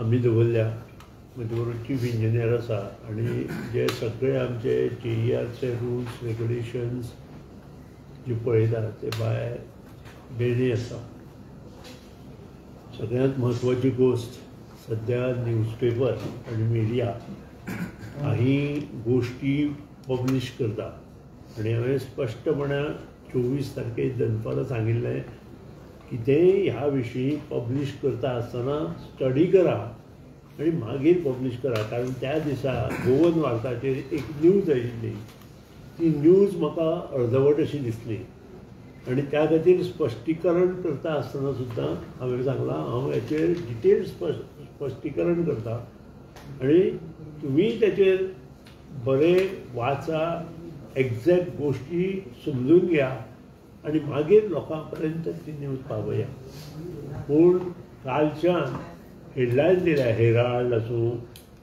आमी दवरल्या म्हजे बरोबर चीफ इंजिनियर आसा आनी जे सगळे आमचे JERचे रुल्स रेग्युलेशन्स जे पळयता ते भायर बेडी आसा. सगळ्यांत म्हत्वाची गोश्ट सद्या न्यूजपेपर आनी मिडिया ही गोश्टी पब्लीश करता आनी हांवें स्पश्टपणान 24 तारखेक दनपारां सांगिल्लें की ते ह्या विशीं पब्लीश करता आसतना स्टडी करा आनी मागीर पब्लीश करा. कारण त्या दिसा गोवन वार्ताचेर एक न्यूज आयिल्ली, ती न्यूज म्हाका अर्दवट अशी दिसली आनी त्या खातीर स्पश्टीकरण करता आसतना सुद्दां हांवें सांगलां हांव हेचेर डिटेल स्पश्टीकरण करता आनी तुमी तेचेर बरें वाचा, एग्जॅक्ट गोश्टी समजून घ्या आनी मागीर लोकां पर्यंत ती न्यूज पावया. पूण कालच्यान हेडलायन दिल्या, हेराल्ड आसूं,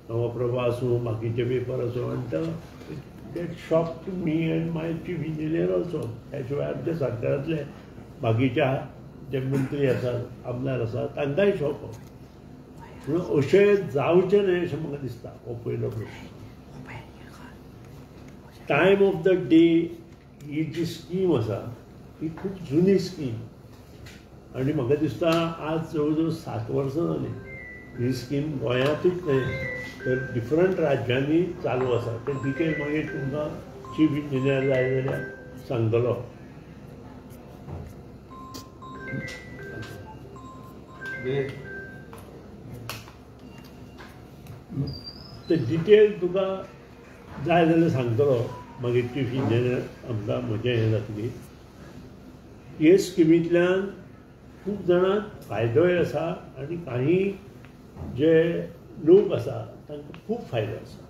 नवप्रभा आसूं, बाकीचे पेपर आसूं, आनी that shock to me and my chief engineer also. त्या शिवाय आमच्या सरकारांतले बाकीच्या जे मंत्री आसात, आमदार आसात, तांकांय शॉक हो. म्हणून अशें जावचें न्हय अशें म्हाका दिसता. हो पयलो प्रश्न. टायम ऑफ द डे ही जी स्कीम आसा ही खूब जुनी स्कीम आनी म्हाका दिसता आज जवळ जवळ 7 वर्सां जालीं. ही स्कीम गोंयांतूच न्हय तर डिफरंट राज्यांनी चालू आसा. ते डिटेल मागीर तुमकां चीफ इंजिनियर जाय जाल्यार सांगतलो. ते डिटेल तुका जाय जाल्यार सांगतलो मागीर चीफ इंजिनियर आमकां म्हजें हें जातली. हे स्किमींतल्यान खूब जाणांक फायदोय आसा आनी काही जे लोक आसा तांकां खूब फायदो आसा.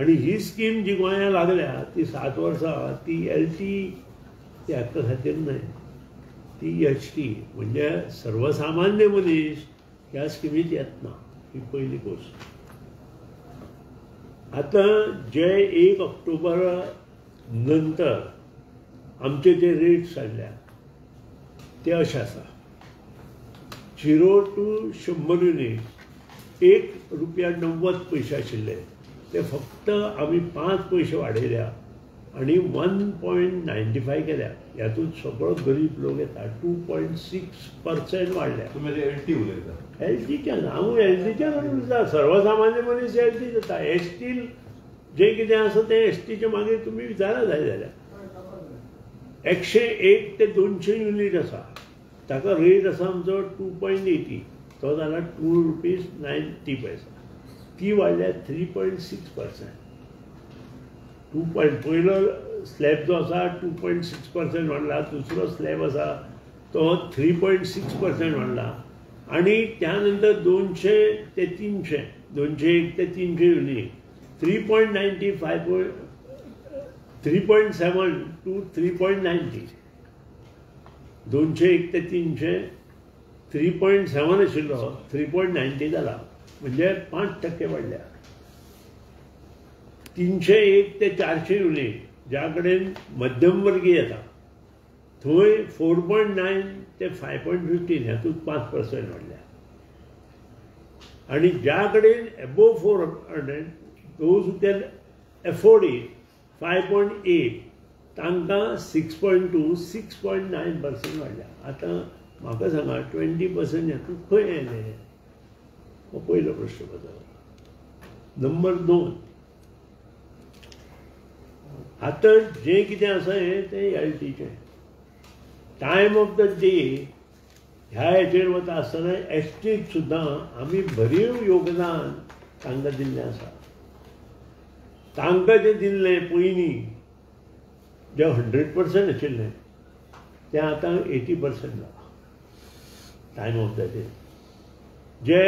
आनी ही स्कीम जी गोंयांत लागल्या ती 7 वर्सां ती LT ह्या खातीर न्हय, ती HT म्हणजे सर्वसामान्य मनीस ह्या स्किमींत येतना. ही पयली गोश्ट. आतां जे 1 ऑक्टोबर नंतर आमचे जे रेट्स काडल्या ते अशे आसा. 0 to 100 युनिट ₹1.90 आशिल्ले ते फक्त आमी 5 पयशे वाडयल्या आनी 1.95 केल्या. हातूंत सगळो गरीब लोक येता. 2.6% वाडल्या. तुमी LT उलयता. LTच्यान हांव LTच्यान उलयता. सर्वसामान्य मनीस LT जाता. ST जें कितें आसा तें STचें मागीर तुमी विचारा जाय जाल्यार 101 ते 200 युनिट आसा. ताका रेट आसा आमचो 2.80. तो जाला ₹2.90. ती वाडल्या 3.6%. पयलो स्लॅब जो आसा 2.6% वाडला. दुसरो स्लॅब आसा तो 3.6% वाडला. आनी त्या नंतर 200 ते 300, 201 ते 300 युनिट 3.95, 3.7 to 3.90. 201 ते 300 3.7 आशिल्लो 3.90 जाला म्हणजे 5% वाडल्या. 301 ते 400 युनिट ज्या कडेन मध्यमवर्गीय येता थंय 4.9 ते 5.15 हातूंत 5% वाडल्या. आनी ज्या कडेन above 400 those who can afford it 5.8 तांकां 6.2 6.9% वाडल्या. आतां म्हाका सांगा 20% हातूंत खंय येयले? हो पयलो प्रश्न जाता. नंबर 2, आतां जें कितें आसा तें LTचें. टायम ऑफ द डे ह्या हेचेर वता आसतना STक सुद्दां आमी भरीव योगदान तांकां दिल्लें आसा. तांकां जें दिल्लें पयलीं जें 100% आशिल्लें तें आतां 80% जालां. टायम ऑफ द डे जे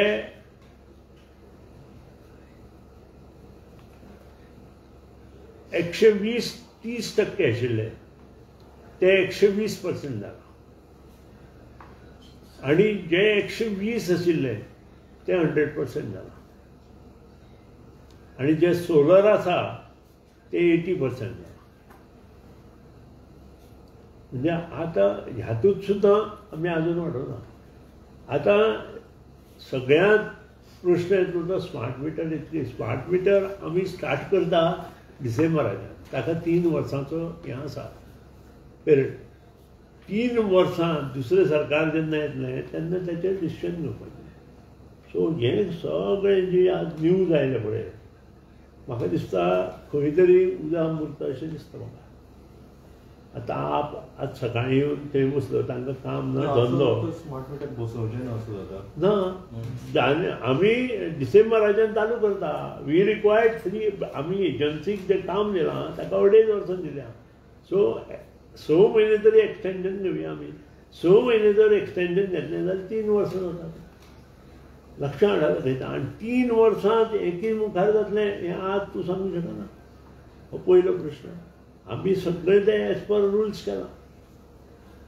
120-30% आशिल्ले ते 120% जाला. आनी जे 120 आशिल्ले ते 100% जाला. आनी जे सोलर आसा ते 80% जाला. म्हणजे आतां ह्यातूंत सुद्दां आमी आजून वाडोवना. आतां सगळ्यांत प्रश्न येतो तो स्मार्ट मिटर इतली. स्मार्ट मिटर आम्ही स्टार्ट करता डिसेंबराच्या, ताका 3 वर्सांचो हें आसा पिरियड. 3 वर्सां दुसरें सरकार जेन्ना येतलें तेन्ना ताचेर डिसिजन घेवपाचें. सो हें सगळें जे आज न्यूज आयले पळय, म्हाका दिसता खंय तरी उदक मुरता अशें दिसता म्हाका. आतां आज सकाळीं येवन थंय बसलो, तांकां काम ना धंदो स्मार्ट मिटर बसोवचें ना असो ना. आमी डिसेंबराच्यान चालू करता. We required 3. आमी एजन्सीक जें काम दिलां ताका 2.5 वर्सां दिल्या. सो 6 म्हयने तरी एक्सटेंशन घेवया आमी. 6 म्हयने जर एक्सटेंशन घेतलें जाल्यार 3 वर्सां जाता. लक्षांत हाडा दाखयता. आनी 3 वर्सांत एकी मुखार जातलें हें आज तूं सांगूंक शकना. हो पयलो प्रश्न. आमी सगळें तें एज पर रुल्स केलां,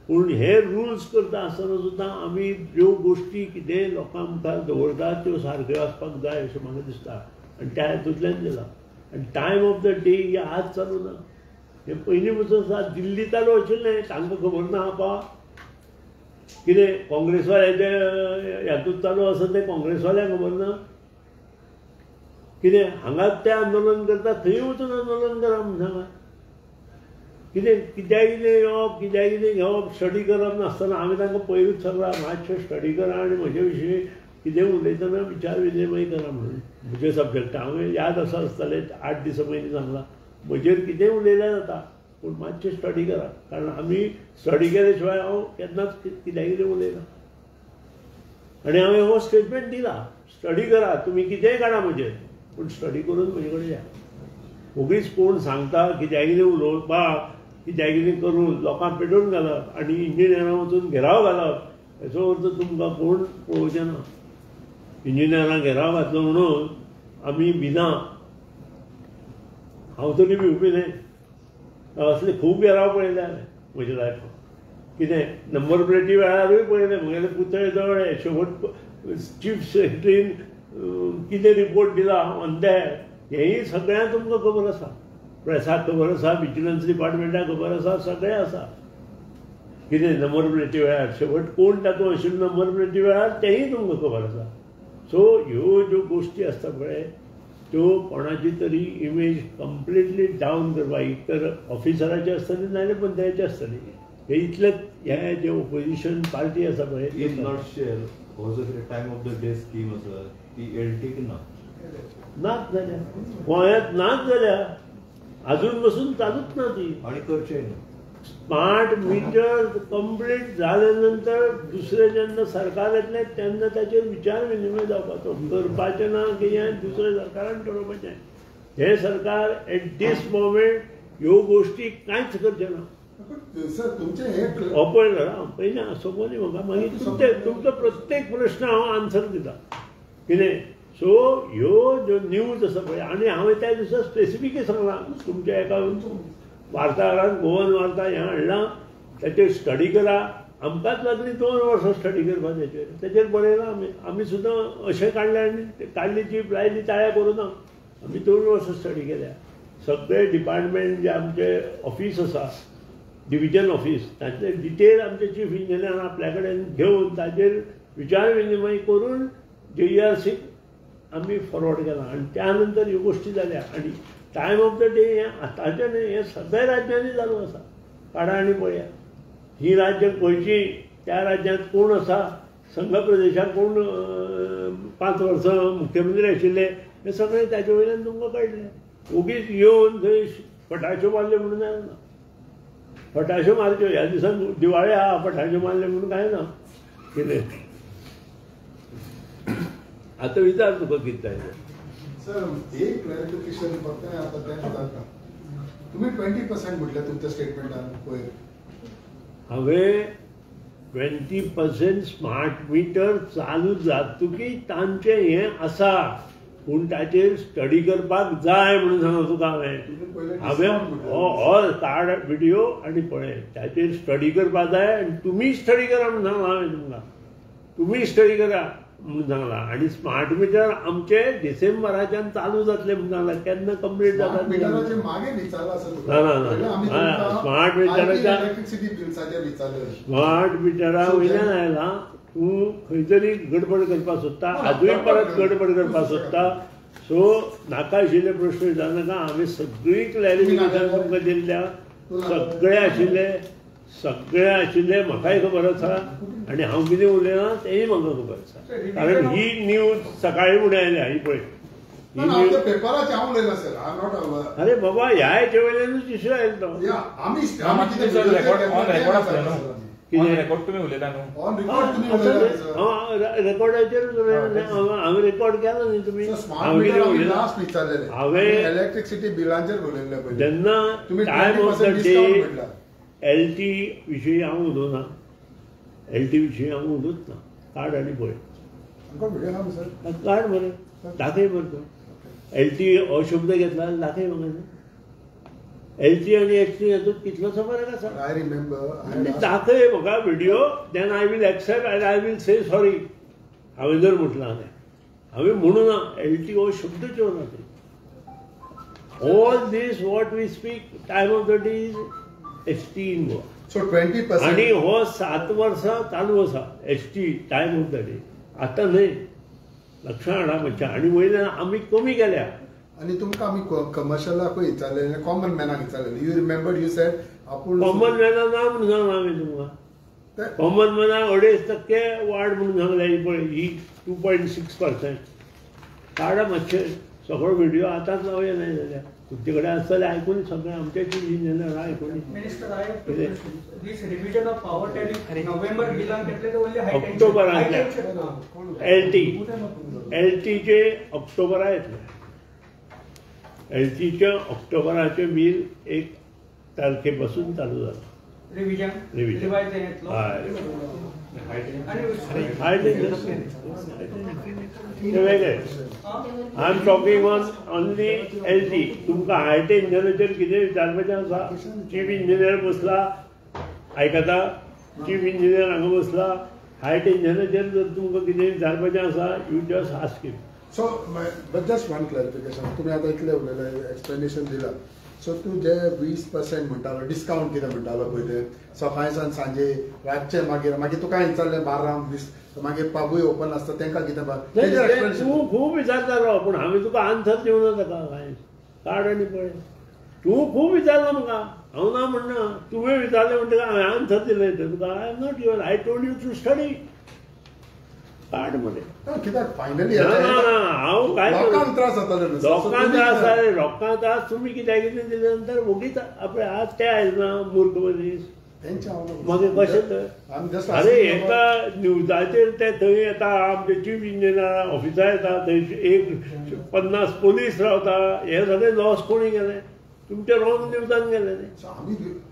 पूण हे रुल्स करता आसतना सुद्दां आमी ज्यो गोश्टी कितें लोकां मुखार दवरतात त्यो सारक्यो आसपाक जाय अशें म्हाका दिसता. आनी त्या हेतूंतल्यान दिलां. आनी टायम ऑफ द डे ही आज चालू ना. हें पयलीं पसून आसा. दिल्ली चालू आशिल्लें, तांकां खबर ना आपा कितें काँग्रेसवाल्याचे हातूंत चालू आसा तें काँग्रेसवाल्यांक खबर ना. कितें हांगाच ते आंदोलन करता, थंय वचून आंदोलन करा म्हूण सांगा. कितें कित्याक कितें येवप, कित्याक कितें घेवप, स्टडी करप नासतना आमी तांकां पयरूच सांगलां मातशें स्टडी करा आनी म्हजे विशीं कितें उलयतना विचार विनिमय करा म्हणून. म्हजे सब्जेक्ट हांवें याद आसतलें 8 दिसां पयलीं सांगलां. म्हजेर कितेंय उलयल्यार जाता, पूण मातशें स्टडी करा. कारण आमी स्टडी केल्या शिवाय हांव केन्नाच कित्याक कितें उलयना. आनी हांवें हो स्टेटमेंट दिला, स्टडी करा, तुमी कितेंय काडा म्हजेर, पूण स्टडी करून म्हजे कडेन या. उगीच कोण सांगता कित्याक कितें उलोवपाक, कित्याक कितें करून लोकां पेटोवन घालप आनी इंजिनियरां वचून घेराव घालप, हेचो अर्थ तुमकां कोण पळोवचें ना. इंजिनियरांक घेराव घातलो म्हणून आमी भिना. हांव तरी भिवपी न्हय. असले खूब घेराव पळयले हांवें म्हज्या लायफान. कितें नंबर प्लेटी वेळारूय पळयले. म्हगेले पुतळे जवळ शेवट चीफ सेक्रेटरीन कितें रिपोर्ट दिला ऑन दॅट, हेंय सगळ्यांक तुमकां खबर आसा. प्रेसाक खबर आसा, विजिलन्स डिपार्टमेंटाक खबर आसा, सगळें आसा. कितें नंबर प्लेटी वेळार शेवट कोण तातूंत आशिल्लो नंबर प्लेटी वेळार तेंय तुमकां खबर आसा. सो ह्यो ज्यो गोश्टी आसता पळय त्यो कोणाची तरी इमेज कंप्लिटली डावन करपाक, एक तर ऑफिसराची आसतली नाजाल्यार पंचायती आसतली. हे इतलेंच हे जे ओपोजिशन पार्टी आसा पळय. इन नॉटशेल हो जो time of the day scheme आसा ती एलटीक ना नाच जाल्या, गोंयांत नाच जाल्या, अजून पासून चालूच ना ती. आणि करचेय ना. स्मार्ट मिटर कंप्लीट जाल्या नंतर दुसरें जेन्ना सरकार येतलें तेन्ना ताचेर विचार विनिमय जावपाचो. करपाचें ना की हें दुसऱ्या सरकारान ठरोवपाचें. हें सरकार एट दीस मोमेंट ह्यो गोश्टी कांयच करचें ना. पळयना सोंपोनी म्हाका. मागीर तुमचो प्रत्येक प्रश्न हांव आन्सर दिता. कितें सो ह्यो ज्यो न्यूज आसा पळय, आनी हांवें त्या दिसा स्पेसिफिकली सांगलां तुमच्या एका वार्ताहरान गोवन वार्ता हें हाडलां, ताचेर स्टडी करा. आमकांच लागली 2 वर्सां स्टडी करपा ताचेर बरयलां आमी सुद्दां अशें काडलें आनी काडली चीप लायली ताळ्या करूं ना. आमी 2 वर्सां स्टडी केल्या. सगळे डिपार्टमेंट जे आमचे ऑफिस आसा, डिव्हिजन ऑफिस, ताचे डिटेल आमचे चीफ इंजिनियर आपल्या कडेन घेवन ताचेर विचार विनिमय करून JERC आमी फॉरवर्ड केला. आनी त्या नंतर ह्यो गोश्टी जाल्या. आनी टायम ऑफ द डे हें आतांचें न्हय, हें सगळ्या राज्यांनी चालू आसा. काडा आनी पळया ही राज्य खंयची, त्या राज्यांत कोण आसा, संघ प्रदेशाक कोण 5 वर्सां मुख्यमंत्री आशिल्ले, हें सगळें ताचे वयल्यान तुमकां कळटलें. उगीच येवन थंय फटाश्यो मारल्यो म्हणून जायना. फटाश्यो मारच्यो ह्या दिसान दिवाळी आहा, फटाश्यो मारले म्हणून कांय ना. कितें आता विचार तुका कितें जाय सर. एक क्लॅरिफिकेशन फक्त आता तें जाता. तुम्ही 20% म्हटलें तुमच्या स्टेटमेंटान पळय. हांवें 20% स्मार्ट मिटर चालू जातकीच तांचें हें आसा, पूण ताचेर स्टडी करपाक जाय म्हणून सांगला तुका हांवें हो कार्ड व्हिडिओ आनी पळय ताचेर स्टडी करपाक जाय. आनी तुमी स्टडी करा म्हणून सांगलां हांवें तुमकां. तुमी स्टडी करा म्हणून सांगलां. आनी स्मार्ट मिटर आमचे डिसेंबराच्यान चालू जातले म्हणून सांगलां. केन्ना कंप्लीट जाता ना स्मार्ट मिटराच्या स्मार्ट मिटरा वयल्यान आयलां तूं खंय तरी गडबड करपाक सोदता आजूय परत गडबड करपाक सोदता सो नाका आशिल्ले प्रश्न विचारनाका हांवें सगळी क्लॅरिफिकेशन तुमकां दिल्ल्या सगळे आशिल्ले म्हाकाय खबर आसा आनी हांव कितें उलयना तेंय म्हाका खबर आसा कारण ही न्यूज सकाळी फुडें आयल्या ही पळय अरे बाबा ह्या हेचे वयल्यानूच इश्यू आयलो तो रेकॉर्डाचेर हांवें रेकॉर्ड केलो न्ही तुमी हांवें इलेक्ट्रिसिटी बिलांचेर उलयल्ले जेन्ना time of the day LT विशीं हांव उलोवना LT विशीं हांव उलोवच ना कार्ड आनी पळय कार्ड बरें दाखय बरें LT हो शब्द घेतला दाखय म्हाका LT आनी XT हातूंत कितलोसो फरक आसा दाखय म्हाका video then I will accept and I will say sorry हांवें जर म्हटलां जाल्यार हांवें म्हणूं ना LT हो शब्दच येवना थंय all this what we speak time of the day is ST in Goa so 20% आनी हो 7 वर्सां चालू आसा ST time of the day आतां न्हय लक्षां हाडा मातशें आनी वयल्यान आमी कमी केल्या आणि तुमकां आमी कमर्शियलाकूय विचारलेले कॉमन मॅनाक विचारलेले यू रिमेंबर यू सेड आपूण कॉमन मॅना ना म्हणून सांगला हांवें तुमकां कॉमन मॅनाक 2.5% वाड म्हणून सांगल्या ही पळय ही 2.6% काडा मातशें सगळो व्हिडिओ आतांच लावया न्हय जाल्यार तुमचे कडेन आसतलें आयकून सगळें आमच्या चीफ इंजिनियर आयकून ऑक्टोबरांतल्या LTचे ऑक्टोबरा येतले LTचे ऑक्टोबराचे बिल 1 तारखेपासून चालू जाता रिव्हिजन वेगळे I am talking on only LT तुमकां हाय टेन्शनाचेर कितें विचारपाचें आसा चीफ इंजिनियर बसला आयकता चीफ इंजिनियर हांगा बसला हाय टेन्शनाचेर जर तुमकां कितें विचारपाचें आसा you just ask him so but just one clarification तुमी आतां इतलें उलयलें एक्सप्लेनेशन दिलां सो तूं जे 20% म्हणटालो डिस्कावंट कितें म्हणटालो पळय ते सकाळच्यान सांजे रातचे मागीर तुका विचारलें 12-20 मागीर पाबूय ओपन आसता तांकां कितें तूं खूब विचारतालो पूण हांवें तुका आन्सर दिवना ताका कांय काड आनी पळय तूं खूब विचारलो म्हाका हांव ना म्हणना तुवें विचारलें म्हणटकीर हांवें आन्सर दिलें तुका I am not your I told you to study काड मरे कित्याक फायनली हांव काय लोकांक त्रास जाताले लोकांक त्रास जाले लोकांक त्रास तुमी कित्याक कितें दिले नंतर वगीच आपले आज ते आयले ना मूर्ख मनीस मागीर कशें तर अरे एका न्यूजाचेर ते थंय येता आमचे चीफ इंजिनियर ऑफिसार येता थंय 50 पोलीस रावता हे सगळे लॉस कोणी गेले तुमचे रॉंग न्यूजान गेले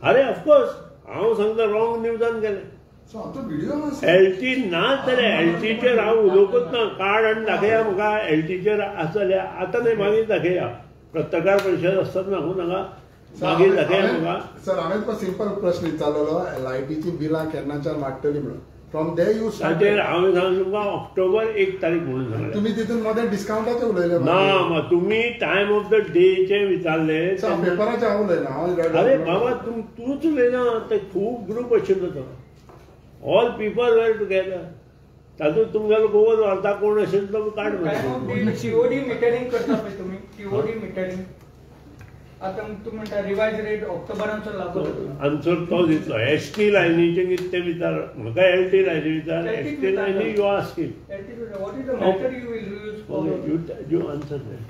अरे ऑफकोर्स हांव सांगता रॉंग न्यूजान गेले LT नाच जाल्यार LTचेर हांव उलोवंकच ना कार्ड आनी दाखया म्हाका LTचेर आसा जाल्यार आतां न्हय मागीर दाखया पत्रकार परिशद आसतना दाखोवं नाका मागीर दाखया म्हाका सर हांवें तुका सिंपल प्रश्न विचारलेलो लायटीची बिलां केन्नाच्यान वाडटली म्हणून फ्रॉम दे यू ताचेर हांवें सांगलें तुमकां ऑक्टोबर 1 तारीख म्हणून सांगलें तुमी तितून मदें डिस्कावंटाचें उलयले ना तुमी टायम ऑफ द डेचे विचारले पेपराचें हांव उलयना अरे बाबा तूंच उलयना ते खूब ग्रूप आशिल्लो तो ऑल पीपल वेर टुगेदर तातूंत तुमगेलो गोवन व्हरता कोण असेल तो काड COD मिटरिंग करता पळय तुमी COD मिटरिंग आतां तूं म्हणटा रिवायज रेट ऑक्टोबरांचो लागलो आन्सर तो दितलो ST लायनीचे कितें ते विचार म्हाका LT लायनी विचार ST लायनी you ask him what is the matter you will use for you answer that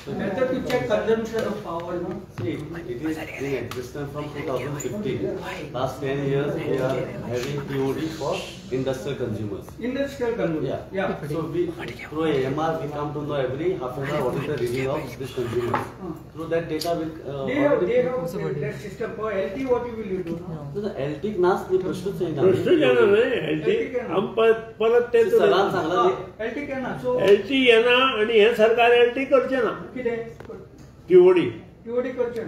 method to check consumption of power, no? See, it is in existence from 2015. Last 10 years, we are having COD for industrial consumers. Industrial consumers. Yeah. So we through AMR we come to know every half an hour what is the reading of this consumers. Through that data we. They have that system for LT. What will you do? So the LT नास ते प्रश्न चाहिए. प्रश्न क्या ना LT हम परत ते सलाम सांगला. LT क्या ना? So LT येना आणि हे सरकार LT करचे ना. COD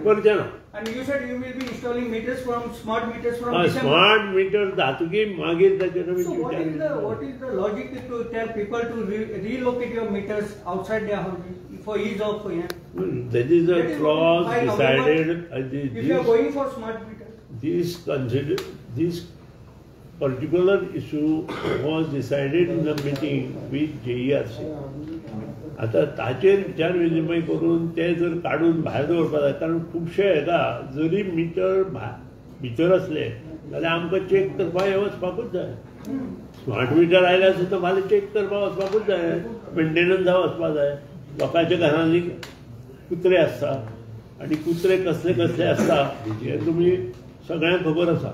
करचे ना. And you said you will be installing meters from smart meters from December. Smart meter जातकी मागीर ताचेर So what is the logic to tell people to relocate your meters outside their houses for ease of That is a clause decided. If you are going for smart meters. These particular issue was decided in a meeting with JERC. आता ताचेर विचार विनिमय करून ते जर काढून भायर दवरपाक जाय, कारण खुबशे हेका जरी मिटर भितर असले जाल्यार आमकां चेक करपाक हे वचपाकूच जाय. स्मार्ट मिटर आयल्यार सुद्दां फाल्यां चेक करपाक वचपाकूच जाय, मेंटेनन्स वचपाक जाय. लोकांच्या घरांनी कुत्रे आसता आनी कुत्रे कसले कसले आसता हें तुमी सगळ्यांक खबर आसा,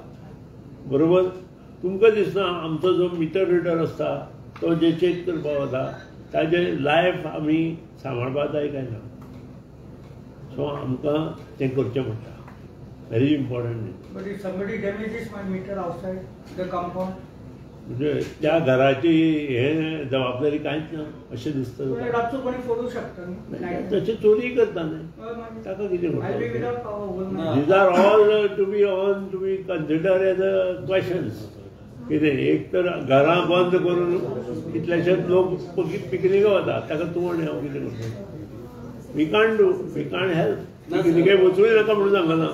बरोबर. तुमकां दिसना आमचो जो मिटर रिडर आसता तो जे चेक करपाक वता ताजे लायफ आमी सांबाळपाक जाय काय ना. सो आमकां तें करचें पडटा, very important. But if somebody damages my meter outside the compound, म्हणजे त्या घराची हे जबाबदारी कांयच ना अशें दिसता. रातचो कोणी फोडू शकता न्ही. तशें चोरी करता न्ही, ताका कितें I'll be करता. without power whole night. These are all to be considered as a questions. कितें एक तर घरां बंद करून कितलेशेच लोक पिकनिक वता, ताका तूं आनी हांव कितें करता. We can't help. पिकनिकेक वचूंक नाका म्हणून सांगना,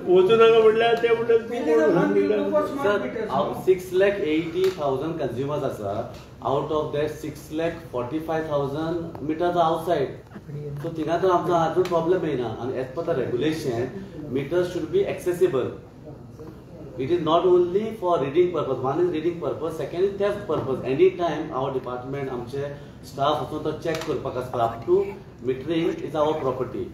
वचूं नाका म्हटल्यार ते Sir, 6,80,000 consumers asa. Out of that 6,45,000 meters are outside. So tinga तर आमचा हा problem येना. And as per the regulation, meters should be accessible. It is not only for reading purpose. One is reading purpose. Second is theft purpose. Anytime our department, आमचे staff असो तो check करपाक आसता. Up to metering is our property.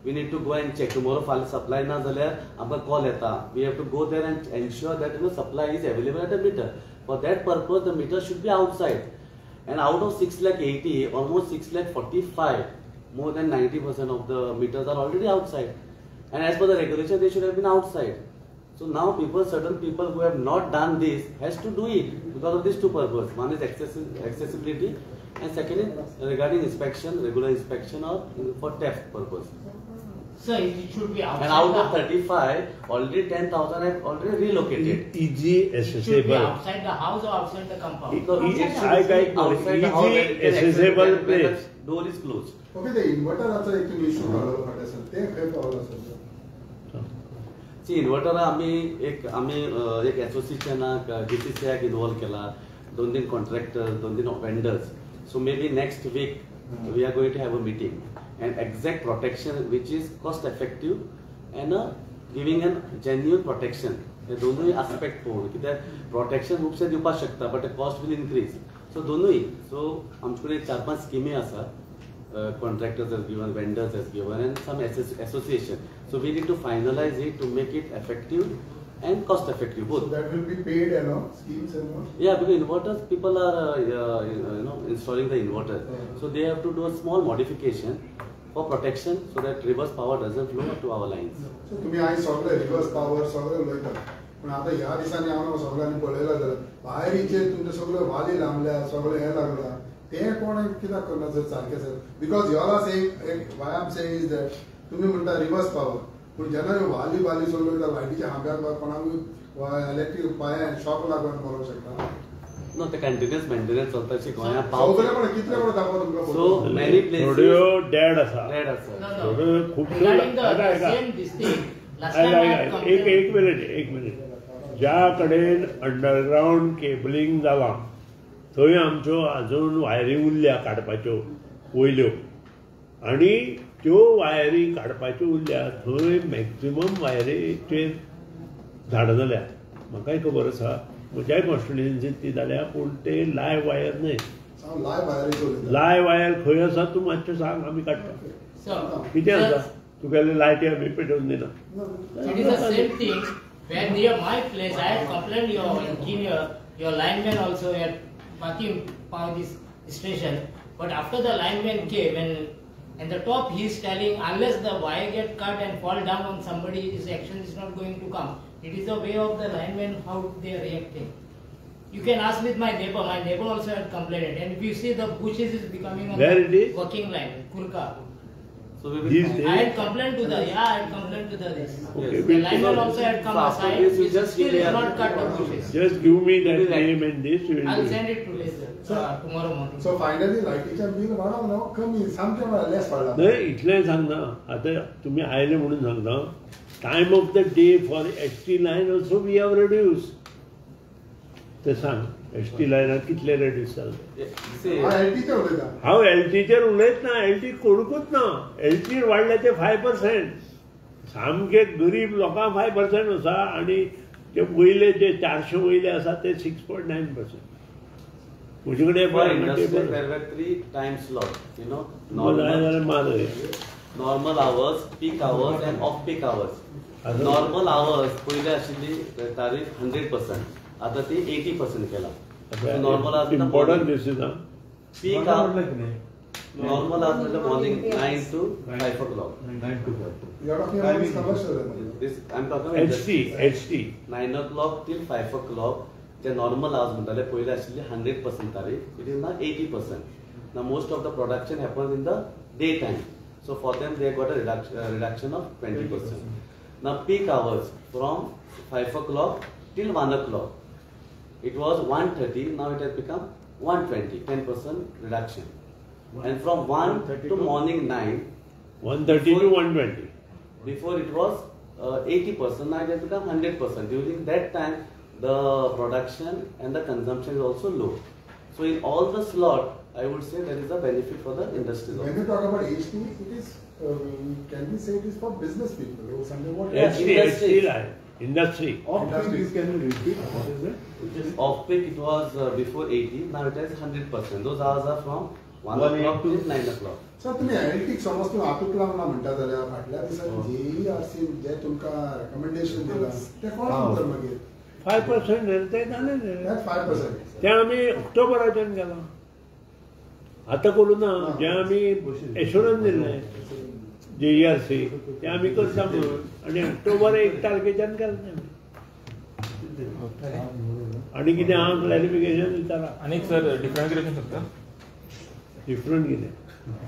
We need to go and check. Tomorrow फाल्यां supply ना जाल्यार आमकां call येता. We have to go there and ensure that supply is available at the meter. For that purpose, the meter should be outside. And out of 6,80,000, almost 6,45,000, more than 90% of the meters are already outside. And as per the regulation, they should have been outside. So now certain people who have not done this has to do it because of these two purposes. One is accessibility, and second is regarding inspection, regular inspection or for theft purpose. So it should be outside. And out of 35, already 10,000 have already relocated. Easy It should be accessible. outside the house or outside the compound. So outside the house, easy accessible when the place. door is closed. Okay, ते इन्व्हर्टराचो एक तुम्ही issue काढलो फाटल्या sir, ते खंय पावलो sir? C inverter आम्ही एक एसोसिएशनाक DCCIक involve केला, 2-3 contractor, 2-3 vendors. So may be next week we are going to have a meeting and exact protection which is cost effective and giving a genuine protection. हे दोनोय aspect पळोवन कित्याक protection खुबशे दिवपाक शकता but the cost will increase. So दोनोय. So आमचे कडेन 4-5 स्किमी आसा. Contractors has given, vendors has given, and some association. So we need to finalize it to make it effective and cost effective both. So that will be paid, schemes and all? Yeah, because inverters, people are installing the inverter. So they have to do a small modification for protection so that reverse power doesn't flow to our lines. So तुम्ही हांवें सगळे reverse power सगळे उलयतात, पण आता ह्या दिसांनी हांव सगळ्यांनी पळयला जाल्यार भायरीचे तुमचे सगळे वाली लांबल्या, सगळे हे लागला, ते कोण कित्याक करना जर सारकें सर? बिकॉज योला एक Y I am saying is that तुम्ही म्हणटा रिवर्स पावर, पूण जेन्ना वाली सगळ्यो लायटीच्या खांब्याक वा कोणाक इलेक्ट्रीक पायान शॉक लागून मरूंक शकता. No, the continuous maintenance चलता अशी गोंया सगळे पण कितले पण दाखवा तुमकां. So many places थोड्यो डेड आसा, dead आसा. थोड्यो खुबश्यो Regarding the same this thing, last time I had complained. एक मिनिट. ज्या कडेन अंडरग्राउंड केबलिंग जाला थंय आमच्यो अजून वायरी उरल्या काडपाच्यो वयल्यो, आनी त्यो वायरी काडपाच्यो उरल्या थंय मॅक्झिमम वायरीचेर झाडां जाल्या. म्हाकाय खबर आसा, म्हज्याय कॉन्स्टिट्युएन्सींत ती जाल्या, पूण ते लायव्ह वायर न्हय. लायव्ह वायर खंय आसा तूं मातशें सांग, आमी काडटा. So, कितें आसा तुगेले लायटी आमी पेटोवन दिना. it is the same thing where near my place I had complained your engineer, your lineman also had parking power this station, but after the lineman came and the top he is telling unless the wire get cut and fall down on somebody, his action is not going to come. It is the way of the linemen how they are reacting. You can ask with my neighbor. My neighbor also had complained, and if you see the bushes is becoming on Where the it is? working line, Kurka. So we will These find- days- I had complained to I had complained to this. Okay, The lineman also had come So after aside. this, you He just still clear- is not cut the bushes. Just give me that Maybe like- name and this, we will I'll do send it. it today, sir. Tomorrow morning. So finally लायटीच्या bill वाडवलो कमी सामकें लेस वाडला. नाही इतलें सांगना, आता तुम्ही आयले म्हणून सांगना. Time of the day for HT line also we have reduce. ते सांग एसटी लायनार कितले रेट दिसताले See, LT उलयता हांव एलटीचेर उलयत ना एलटी कोणूच ना एलटी वाडले ते 5%. सामके गरीब लोकांक 5% आसा आणि ते वयले जे 400 वयले आसा ते 6.9%. म्हजे कडेन for industry there were 3 time slots, you know, normal hours, peak hours and off peak hours. Normal hours पहिले आशिल्ली तारीख 100%, आता ती 80% केला. Normal hours इम्पॉर्टंट दिसता. peak hours normal hours मतलब morning 9 to 5 o'clock. 9 to 5. You're talking about this commercial. This I'm talking about HT 9 o'clock till 5 o'clock. The normal hours म्हणटाले पहिले आशिल्ली 100% तारीख, it is now 80%. Now most of the production happens in the daytime, so for them they got a reduction of 20%. Now peak hours from 5 o'clock till 1 o'clock, it was 130, now it has become 120, 10% reduction. And from 1 to morning 9, 130 to 120. before it was 80%, now it has become 100%. During that time, the production and the consumption is also low. So in all the slot, I would say there is a benefit for the industries When also. you talk about HT, it is, can we say it is for business people? Or something what? Yeah. HT line, industry. Please can you repeat what is it? Off peak it was before 80, now it is 100%. Those hours are from 1 o'clock to 9 o'clock. Sir तुम्ही एलटीक समज तूं हातूंक लागला म्हणटा जाल्यार फाटल्या दिसांनी JERC जे तुमकां रेकमेंडेशन दिलां ते कोण करता मागीर 5% ते जालें That's 5%. ते आमी ऑक्टोबराच्यान गेला. आतां करूं ना जे आमी एश्युरन्स दिल्लें JERC ते आमी करता म्हणून आनी ऑक्टोबर 1 तारखेच्यान केलें आनी कितें हांव क्लॅरिफिकेशन दितां आणि सर डिफरंट कितें शकता डिफरंट कितें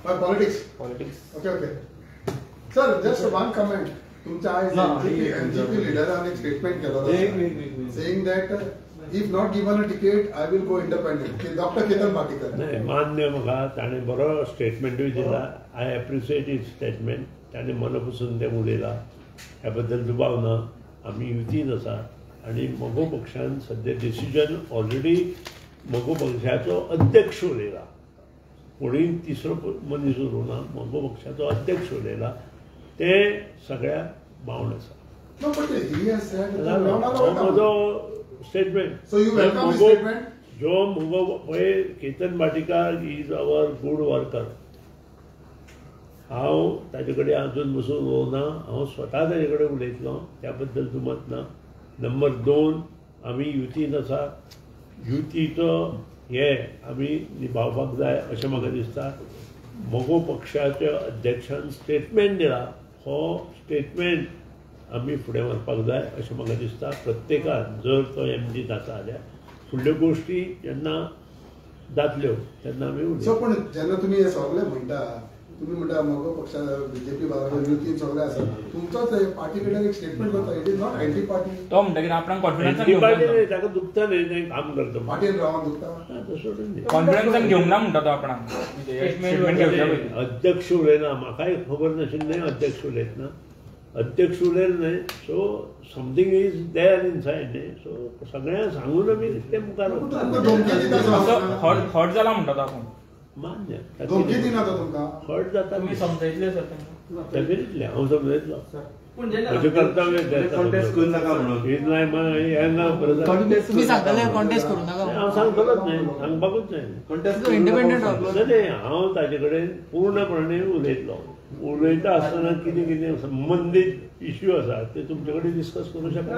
Politics. Politics Okay, okay. Sir, just one comment. तुमच्या आज NGP लिडरान एक स्टेटमेंट केलो saying that if not given a ticket, I will go independent. Dr. Ketan Bhatikar. नाही मान्य म्हाका ताणें बरो स्टेटमेंटूय दिला. I appreciate is statement. ताणें मनापासून तें उलयलां. ह्या बद्दल दुबाव ना. आमी युतीन आसा आनी मगो पक्षान सद्या डिसिजन ऑलरेडी मगो पक्षाचो अध्यक्ष उलयला. कोणी तिसरो मनीस उलोवना. मगो पक्षाचो अध्यक्ष उलयला. ते सगळ्या बावण आसा. No, but he has said that. हो म्हजो statement. So you welcome his statement? जो मुगो पळय Ketan Bhatikar is our good worker. हांव ताजे कडेन अजून बसून उलोवना. हांव स्वता ताजे कडेन उलयतलो. त्या बद्दल दुमत ना. नंबर 2 आमी युतीन आसा. युतीचो हे आमी निभावपाक जाय अशें म्हाका दिसता. मगो पक्षाच्या अध्यक्षान स्टेटमेंट दिला. हो स्टेटमेंट आमी फुडें व्हरपाक जाय अशें म्हाका दिसता. प्रत्येकान जर तो MD जाता जाल्यार फुडल्यो गोश्टी जेन्ना जातल्यो तेन्ना आमी So उलयतले. पण जेन्ना तुम्ही हे सगळे म्हणटा तुम्ही म्हणटा मगो पक्षा BJP बरोबर युतीन सगळे आसा तुमचोच पार्टी कडल्यान एक स्टेटमेंट करता it is not anti party तो म्हणटा की आपणाक कॉन्फिडन्सान एंटी घेवंक पार्टी ना न्ही, ताका दुखता न्ही तें काम करता. पार्टीन रावन दुखता आतां सोडून दी. कॉन्फिडन्सान घेवंक ना म्हणटा तो आपणाक स्टेटमेंट घेवच्या पयलीं अध्यक्ष उलयना. म्हाकाय खबर नाशिल्लें अध्यक्ष उलयतना. अध्यक्ष उलयले न्ही. So something is there inside न्ही. सो सगळ्यांक सांगून आमी ते मुखार वता. धमकी दिता असं हर्ट जाला म्हणटा तो आपूण मान्य. धमकी दिना तो तुमकां हर्ट जाता. तुम्ही समजायतले सर त्यांना. डेफिनेटली हांव समजयतलो. पण जेन्ना म्हजें कर्तव्य कॉन्टेस्ट करू नाका म्हणून. हीच नाही हेंगा तुम्ही सांगताले कॉन्टेस्ट करू नका हांव सांगतलोच न्ही. सांगपाकूच न्ही. कॉन्टेस्ट इंडिपेंडंट नाही हांव ताजे कडेन पूर्णपणे उलयतलो. उलयता आसतना कितें कितें संबंदीत इश्यू आसा ते तुमचे कडेन डिस्कस करूं शकता.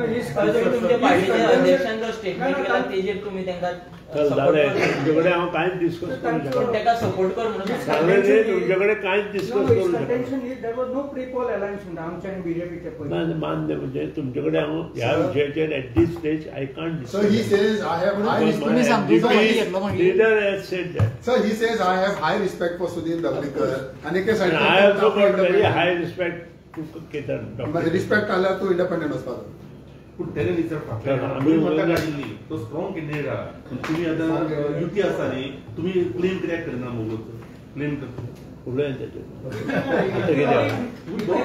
तुमच्या पार्टीच्या अध्यक्षान जो स्टेटमेंट केला तेजेर तुम्ही त्यांना चल जालें. तुमचे कडेन हांव कांयच डिस्कस करूं शकना. ताका सपोर्ट कर म्हणून सांगलें न्ही तुमचे कडेन कांयच डिस्कस करूं शकना. कंटेन्शन इज देयर वाज नो प्री-पोल अलायन्स म्हणटा आमच्या आणि बीजेपीच्या पयलीं. ना मान्य म्हणजे तुमचे कडेन हांव ह्या विशयाचेर at this stage I can't So he says I have high तुम्ही सांगतो तो माहिती घेतलो मागीर. Leader has sed that. So he says I have high respect for Sudhir Davlikar and एके And I also got very high respect to Ketan. Dr. Respect आल्यार तूं independent वचपाक पूण तेणे विचारपाक तर आमी आमी म्हाका उलयना. काडिल्ली तो स्ट्रॉंग कॅन्डिडेट आहा. तुमी आतां युती आसा न्ही तुमी क्लेम कित्याक करना मुगोचो क्लेम करता. उलय तेजेर. आतां कितें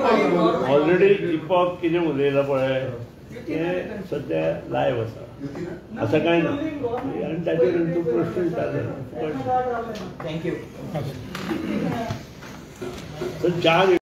ऑलरेडी इपॉक कितें उलयला पळय तें सध्या लायव्ह आसा असं काय ना आणि ताचेर तूं प्रश्न विचारलो थँक्यू जाग